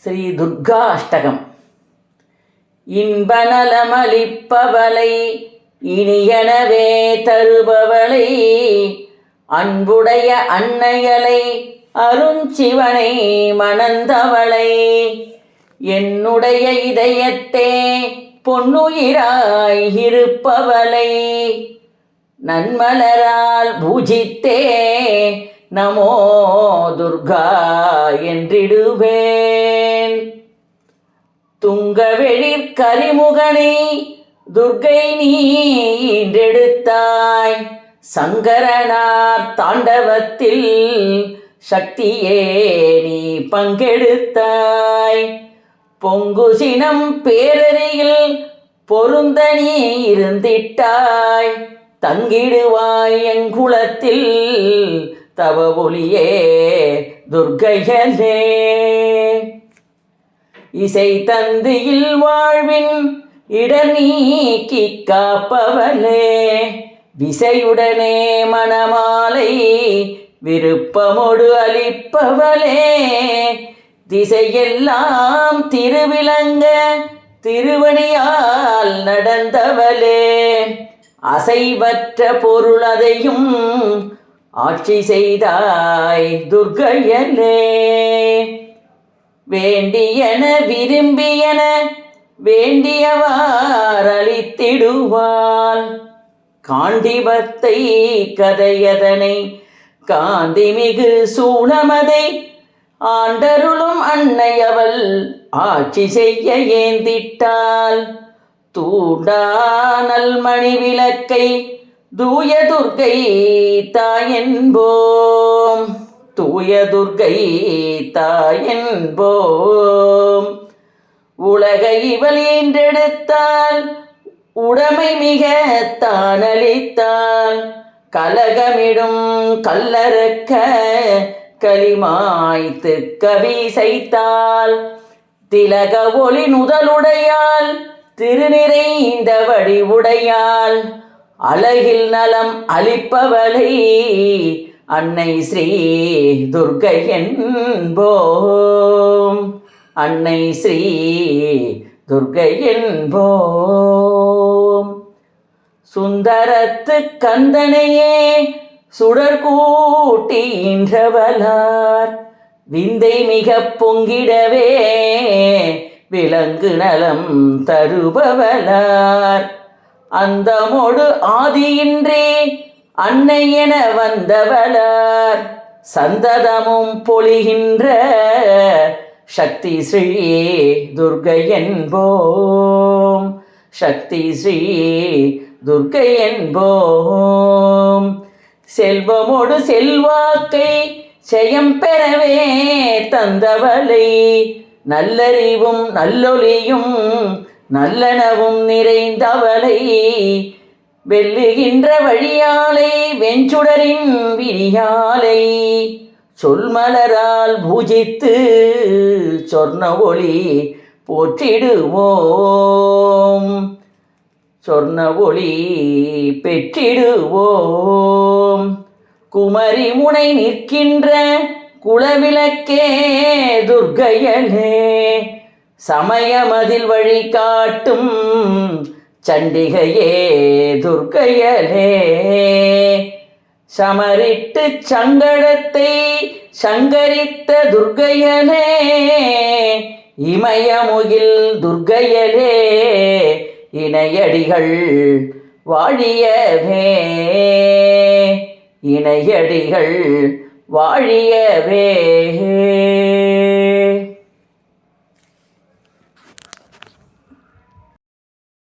ஸ்ரீ துர்கா அஷ்டகம். இன்பநலமளிப்பவளை இனியனவே தருபவளை அன்புடைய அன்னையலை அருஞ்சிவனை மணந்தவளை என்னுடைய இதயத்தே பொன்னுயிராய் இருப்பவளை நன்மலரால் பூஜித்தே நமோ துர்கா என்றிடுவேன். துங்கவெளிர் கரிமுகனை துர்கை நீ ஈன்றெடுத்தாய். சங்கரனார் தாண்டவத்தில் சக்தியே நீ பங்கெடுத்தாய். பொங்குசினம் பேரறியில் பொருந்த நீ இருந்திட்டாய். தங்கிடுவாய் எங்குளத்தில் தவ ஒளியே துர்க்கையலே. இசை தந்தியில் வாழ்வின் இடர் நீக்கி காப்பவளே விசையுடனே மணமாலை விருப்பமொடு அளிப்பவளே திசையெல்லாம் திருவிளங்க திருவடியால் நடந்தவளே அசைவற்ற பொருள் அதையும் ஆட்சி செய்தாய் துர்க்கையலே. வேண்டியன விரும்பியன வேண்டியவாறளித்திடுவாள். காண்டிபத்தை கதையதனை காந்திமிகு சூளமதை ஆண்டருளும் அன்னையவள் ஆட்சி செய்ய ஏந்திட்டாள். தூண்டானல் மணி விளக்கை தூய துர்க்கை தாயென்போம். தூய துர்க்கை தாயென்போம். உலக இவள் ஈன்றெடுத்தாள் உடைமை மிக தானளித்தாள். கலகமிடும் கல்லறுக்க களிமாய்த்து கவி செய்தாள். திலக ஒளி நுதலுடையாள் திருநிறைந்த வடிவுடையாள். அழகில் நலம் அளிப்பவளை அன்னை ஸ்ரீ துர்க்கை என்போம். அன்னை ஸ்ரீ துர்க்கை என்போம். சுந்தரத்து கந்தனையே சுடர்கூட்டி ஈன்றவளார். விந்தை மிக பொங்கிடவே விலங்கு நலம் தருபவளார். அந்தமோடு ஆதியின்றி அன்னை என வந்தவளார். சந்ததமும் பொழிகின்ற சக்தி ஸ்ரீ துர்க்கை என்போம். சக்தி ஸ்ரீ துர்க்கை என்போம். செல்வமோடு செல்வாக்கை செயம் பெறவே தந்தவளை நல்லறிவும் நல்லொலியும் நல்லனவும் நிறைந்தவளை வெல்லுகின்ற வழியாலை வெஞ்சுடரின் விழியாலை சொல்மலரால் பூஜித்து சொர்ண ஒளி போற்றிடுவோம். சொர்ண ஒளி பெற்றிடுவோம். குமரி முனை நிற்கின்ற குலவிளக்கே துர்க்கையலே சமயமதில் வழி காட்டும் சண்டிகையே துர்க்கையலே சமரிட்டு சங்கடத்தை சங்கரித்த துர்க்கையலே இமயமுகில் துர்க்கையலே இணையடிகள் வாழியவே இணையடிகள் வாழியவே.